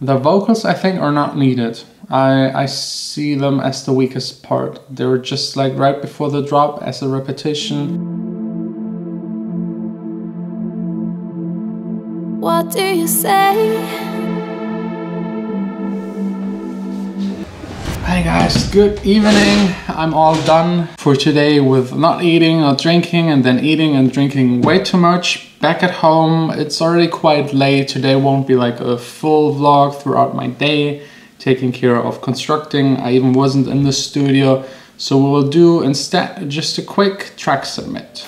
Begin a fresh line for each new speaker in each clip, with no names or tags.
The vocals, I think, are not needed. I see them as the weakest part. They were just like right before the drop as a repetition.
What do you say?
Hey guys, good evening. I'm all done for today with not eating or drinking and then eating and drinking way too much. Back at home, it's already quite late. Today won't be like a full vlog throughout my day, taking care of constructing. I even wasn't in the studio. So we will do instead just a quick track submit.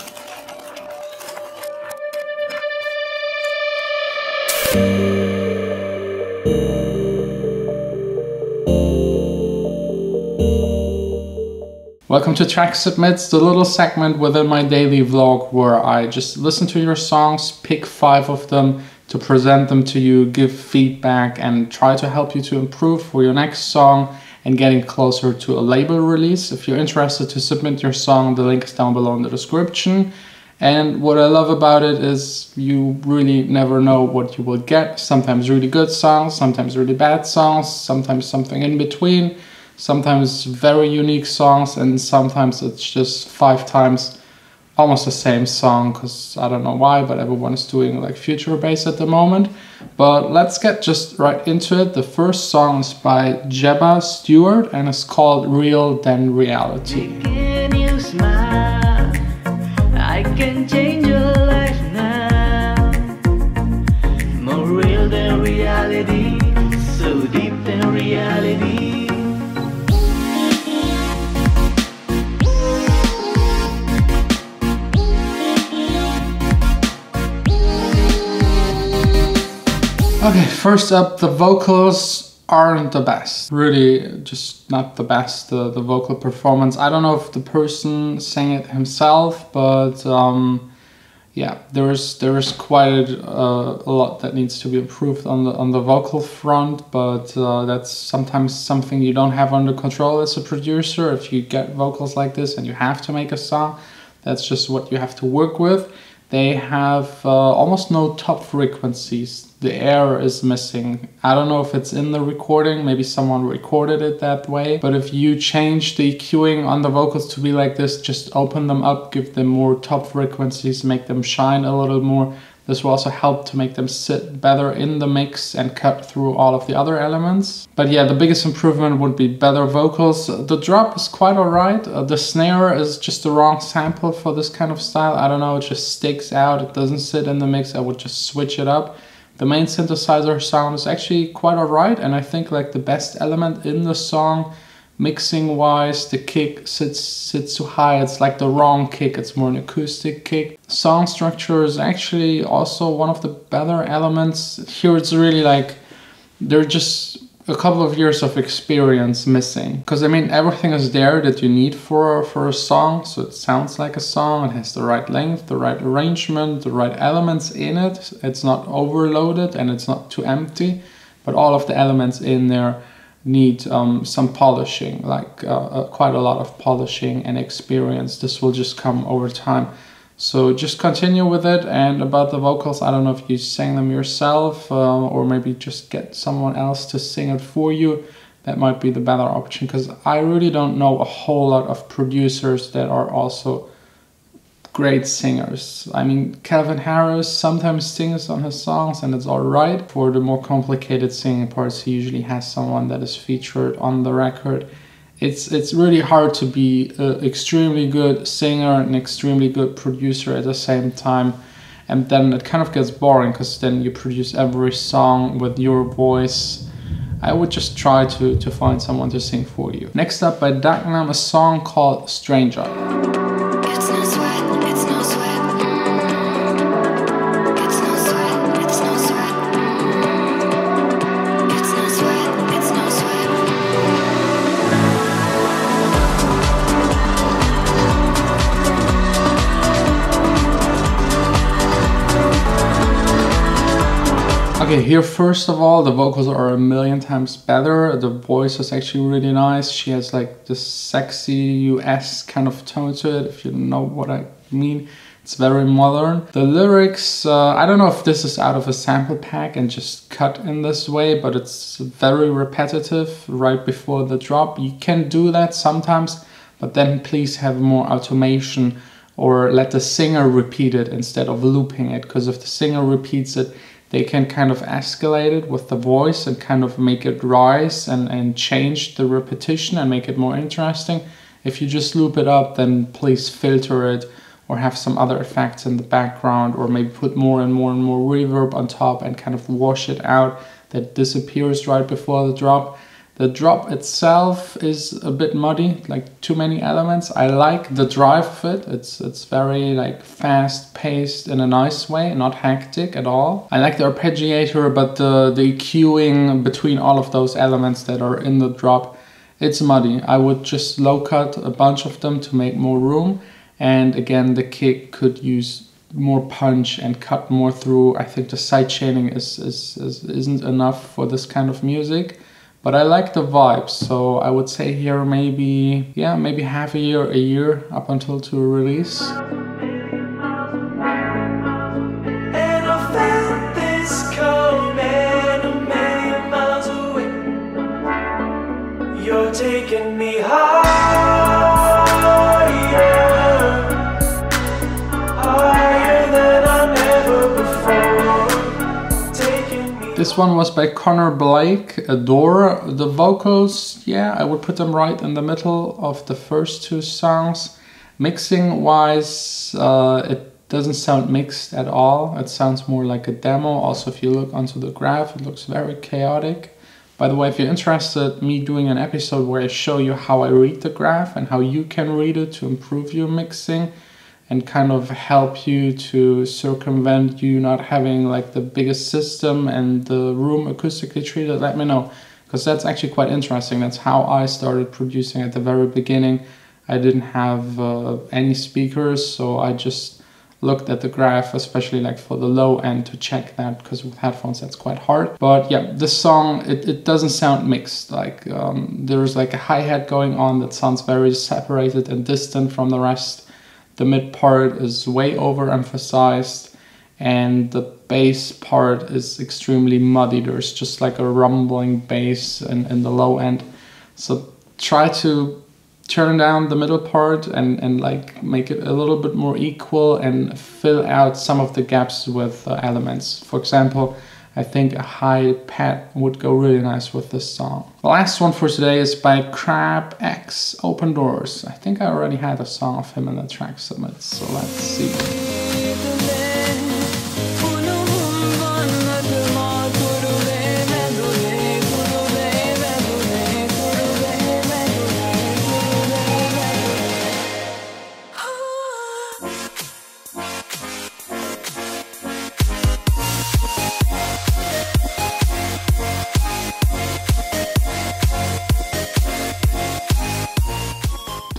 Welcome to Track Submits, the little segment within my daily vlog where I just listen to your songs, pick 5 of them to present them to you, give feedback and try to help you to improve for your next song and getting closer to a label release. If you're interested to submit your song, the link is down below in the description. And what I love about it is you really never know what you will get. Sometimes really good songs, sometimes really bad songs, sometimes something in between. Sometimes very unique songs, and sometimes it's just 5 times almost the same song, because I don't know why, but everyone is doing like future bass at the moment. But let's get just right into it. The first song is by Jebba Stewart and it's called Real Than Reality.
Can you smile? I can change your life now. More real than reality, so deep than reality.
Okay, first up, the vocals aren't the best. Really, just not the best, the vocal performance. I don't know if the person sang it himself, but yeah, there is quite a lot that needs to be improved on the vocal front, but that's sometimes something you don't have under control as a producer. If you get vocals like this and you have to make a song, that's just what you have to work with. They have almost no top frequencies. The air is missing. I don't know if it's in the recording, maybe someone recorded it that way, but if you change the EQing on the vocals to be like this, just open them up, give them more top frequencies, make them shine a little more. This will also help to make them sit better in the mix and cut through all of the other elements. But yeah, the biggest improvement would be better vocals. The drop is quite alright. The snare is just the wrong sample for this kind of style. I don't know, it just sticks out. It doesn't sit in the mix. I would just switch it up. The main synthesizer sound is actually quite alright, and I think like the best element in the song, mixing wise, the kick sits too high. It's like the wrong kick, it's more an acoustic kick. Song structure is actually also one of the better elements. Here it's really like there's just a couple of years of experience missing. Because I mean, everything is there that you need for a song, so it sounds like a song. It has the right length, the right arrangement, the right elements in it. It's not overloaded and it's not too empty, but all of the elements in there need some polishing, like quite a lot of polishing and experience. This will just come over time. So just continue with it. And about the vocals, I don't know if you sang them yourself or maybe just get someone else to sing it for you. That might be the better option, because I really don't know a whole lot of producers that are also great singers. I mean, Calvin Harris sometimes sings on his songs and it's alright. For the more complicated singing parts, he usually has someone that is featured on the record. It's really hard to be an extremely good singer and extremely good producer at the same time. And then it kind of gets boring, because then you produce every song with your voice. I would just try to find someone to sing for you. Next up by Dagnam, a song called Stranger.
It's no sweat, it's no sweat. It's no sweat, it's no sweat. It's no sweat, it's no sweat.
Okay, here first of all, the vocals are a million times better. The voice is actually really nice. She has like this sexy US kind of tone to it, if you know what I mean. It's very modern. The lyrics, I don't know if this is out of a sample pack and just cut in this way, but it's very repetitive right before the drop. You can do that sometimes, but then please have more automation or let the singer repeat it instead of looping it, because if the singer repeats it, they can kind of escalate it with the voice and kind of make it rise and change the repetition and make it more interesting. If you just loop it up, then please filter it or have some other effects in the background, or maybe put more and more and more reverb on top and kind of wash it out that disappears right before the drop. The drop itself is a bit muddy, like too many elements. I like the drive of it. It's very like fast paced in a nice way, not hectic at all. I like the arpeggiator, but the EQing between all of those elements that are in the drop, it's muddy. I would just low cut a bunch of them to make more room. And again, the kick could use more punch and cut more through. I think the side chaining isn't enough for this kind of music. But I like the vibes, so I would say here maybe half a year up until to release.
And I felt this coming a million miles away. You're taking me higher than I never before.
This one was by Connor Blake, Adore. The vocals, yeah, I would put them right in the middle of the first two songs. Mixing wise, it doesn't sound mixed at all. It sounds more like a demo. Also, if you look onto the graph, it looks very chaotic. By the way, if you're interested, me doing an episode where I show you how I read the graph and how you can read it to improve your mixing and kind of help you to circumvent you not having like the biggest system and the room acoustically treated, let me know, because that's actually quite interesting. That's how I started producing at the very beginning. I didn't have any speakers, so I just looked at the graph, especially like for the low end, to check that, because with headphones that's quite hard. But yeah, this song, it doesn't sound mixed. Like there's like a hi-hat going on that sounds very separated and distant from the rest. The mid part is way overemphasized and the bass part is extremely muddy. There's just like a rumbling bass in the low end. So try to turn down the middle part and like make it a little bit more equal and fill out some of the gaps with elements. For example, I think a high pad would go really nice with this song. The last one for today is by Crab X, Open Doors. I think I already had a song of him in the track summit, so let's see.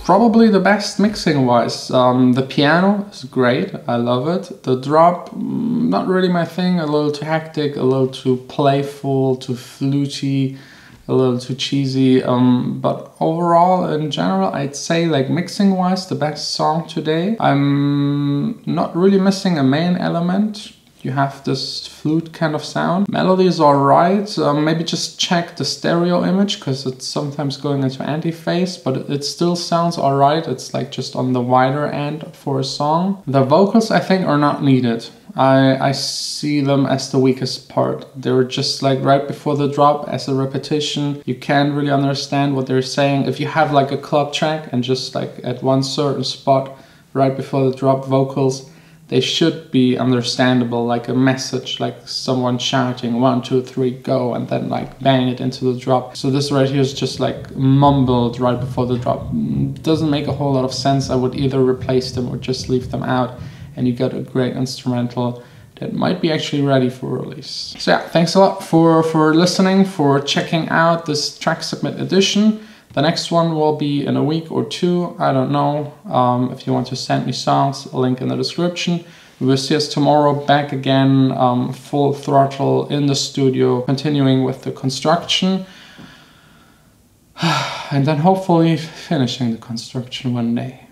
Probably the best mixing wise. The piano is great, I love it. The drop, not really my thing, a little too hectic, a little too playful, too fluty, a little too cheesy. But overall, in general, I'd say like mixing wise, the best song today. I'm not really missing a main element. You have this flute kind of sound. Melody is alright. Maybe just check the stereo image, because it's sometimes going into anti-phase, but it still sounds alright. It's like just on the wider end for a song. The vocals, I think, are not needed. I see them as the weakest part. They're just like right before the drop as a repetition. You can't really understand what they're saying. If you have like a club track and just like at one certain spot right before the drop vocals, they should be understandable, like a message, like someone shouting 1, 2, 3, go, and then like bang it into the drop. So this right here is just like mumbled right before the drop. Doesn't make a whole lot of sense. I would either replace them or just leave them out, and you get a great instrumental that might be actually ready for release. So yeah, thanks a lot for listening, for checking out this track submit edition. The next one will be in a week or two, I don't know. If you want to send me songs, a link in the description. We will see us tomorrow back again, full throttle in the studio, continuing with the construction. And then hopefully finishing the construction one day.